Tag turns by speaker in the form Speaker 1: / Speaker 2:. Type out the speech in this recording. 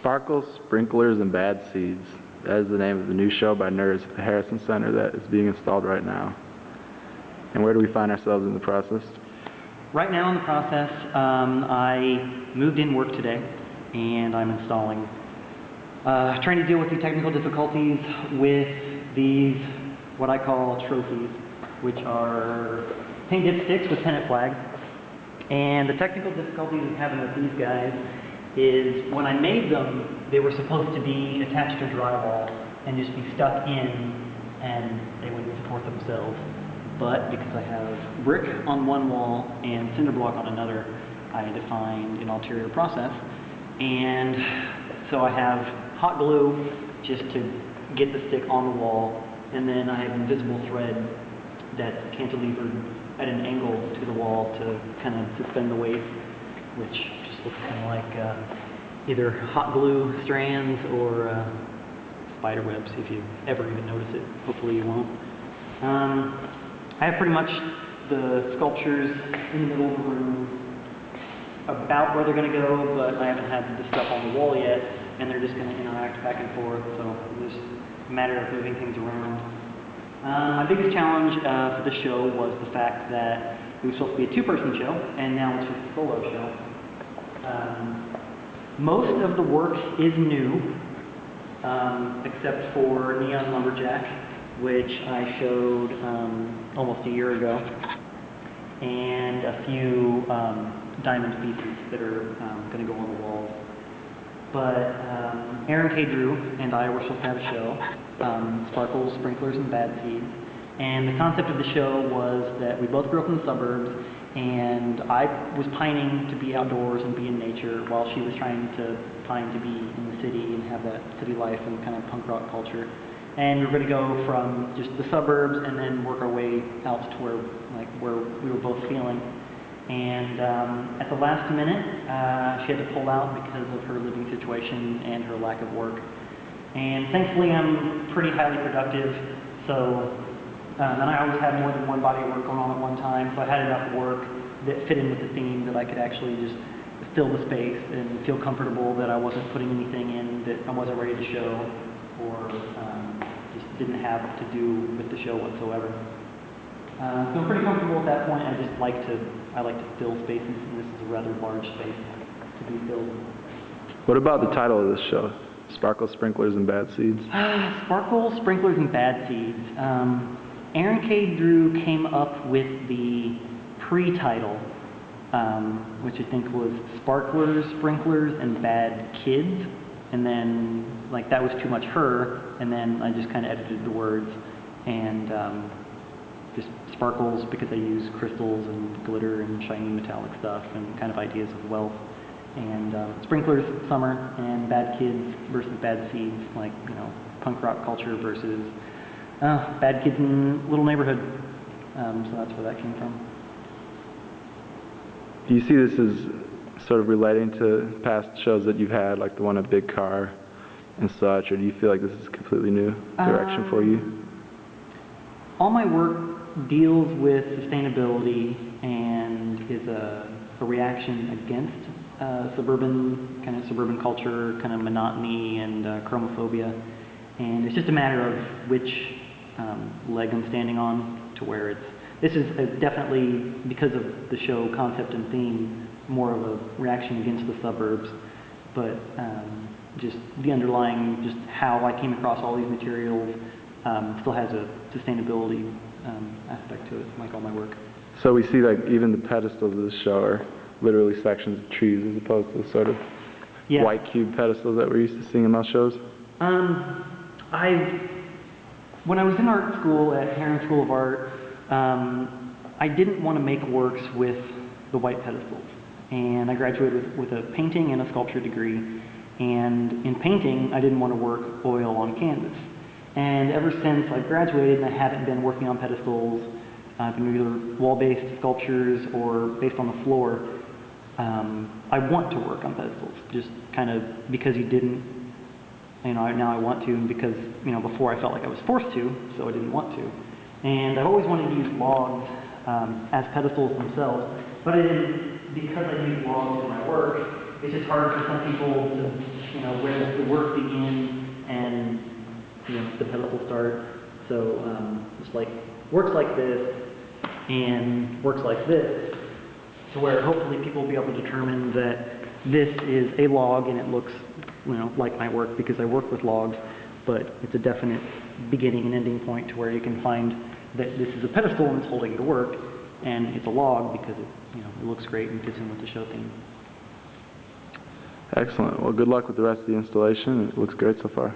Speaker 1: Sparkles, Sprinklers, and Bad Seeds. That is the name of the new show by NERS at the Harrison Center that is being installed right now. And where do we find ourselves in the process?
Speaker 2: Right now in the process, I moved in work today, and I'm installing. Trying to deal with the technical difficulties with these, what I call trophies, which are paint dip sticks with pennant flags. And the technical difficulties I'm having with these guys is when I made them, they were supposed to be attached to drywall and just be stuck in, and they wouldn't support themselves. But because I have brick on one wall and cinder block on another, I had to find an ulterior process. And so I have hot glue just to get the stick on the wall, and then I have invisible thread that's cantilevered at an angle to the wall to kind of suspend the weight, which just looks kind of like either hot glue strands or spider webs, if you ever even notice it. Hopefully you won't. I have pretty much the sculptures in the middle of the room about where they're going to go, but I haven't had the stuff on the wall yet, and they're just going to interact back and forth, so it's just a matter of moving things around. My biggest challenge for the show was the fact that it was supposed to be a two-person show, and now it's just a solo show. Most of the work is new, except for Neon Lumberjack, which I showed almost a year ago, and a few diamond pieces that are going to go on the walls. But Aaron K. Drew and I were supposed to have a show, Sparkles, Sprinklers, and Bad Seeds. And the concept of the show was that we both grew up in the suburbs, and I was pining to be outdoors and be in nature while she was trying to pine to be in the city and have that city life and kind of punk rock culture. And we were going to go from just the suburbs and then work our way out to where we were both feeling. And at the last minute, she had to pull out because of her living situation and her lack of work. And thankfully, I'm pretty highly productive, so and I always had more than one body of work going on at one time, so I had enough work that fit in with the theme that I could actually just fill the space and feel comfortable that I wasn't putting anything in that I wasn't ready to show or just didn't have to do with the show whatsoever. So I'm pretty comfortable at that point. I like to fill spaces, and this is a rather large space to be filled.
Speaker 1: What about the title of this show? Sparkles, Sprinklers, and Bad Seeds?
Speaker 2: Sparkles, Sprinklers, and Bad Seeds. Aaron K. Drew came up with the pre-title, which I think was Sparklers, Sprinklers, and Bad Kids. And then, that was too much her, and then I just kind of edited the words. And just sparkles because I use crystals and glitter and shiny metallic stuff and kind of ideas of wealth. And sprinklers, summer, and bad kids versus bad seeds, punk rock culture versus bad kids in little neighborhood. So that's where that came from.
Speaker 1: Do you see this as sort of relating to past shows that you've had, like the one at Big Car and such, or do you feel like this is a completely new direction for you?
Speaker 2: All my work deals with sustainability and is a reaction against suburban culture, kind of monotony and chromophobia. And it's just a matter of which leg I'm standing on, to where this is definitely, because of the show concept and theme, more of a reaction against the suburbs, but just the underlying, just how I came across all these materials still has a sustainability aspect to it, like all my work.
Speaker 1: So we see even the pedestals of this show are literally sections of trees as opposed to the sort of white cube pedestals that we're used to seeing in most shows?
Speaker 2: When I was in art school at Heron School of Art, I didn't want to make works with the white pedestals. And I graduated with a painting and a sculpture degree. And in painting, I didn't want to work oil on canvas. And ever since I graduated and I haven't been working on pedestals, I've been either wall-based sculptures or based on the floor, I want to work on pedestals, just kind of because you didn't, now I want to, and because, before I felt like I was forced to, so I didn't want to. And I've always wanted to use logs as pedestals themselves, but I didn't, because I use logs in my work, it's just hard for some people to, where does the work begin and, the pedal will start. So it's like, works like this and works like this, to where hopefully people will be able to determine that this is a log and it looks, like my work because I work with logs, but it's a definite beginning and ending point to where you can find that this is a pedestal and it's holding the work, and it's a log because it looks great and fits in with the show theme.
Speaker 1: Excellent. Well, good luck with the rest of the installation. It looks great so far.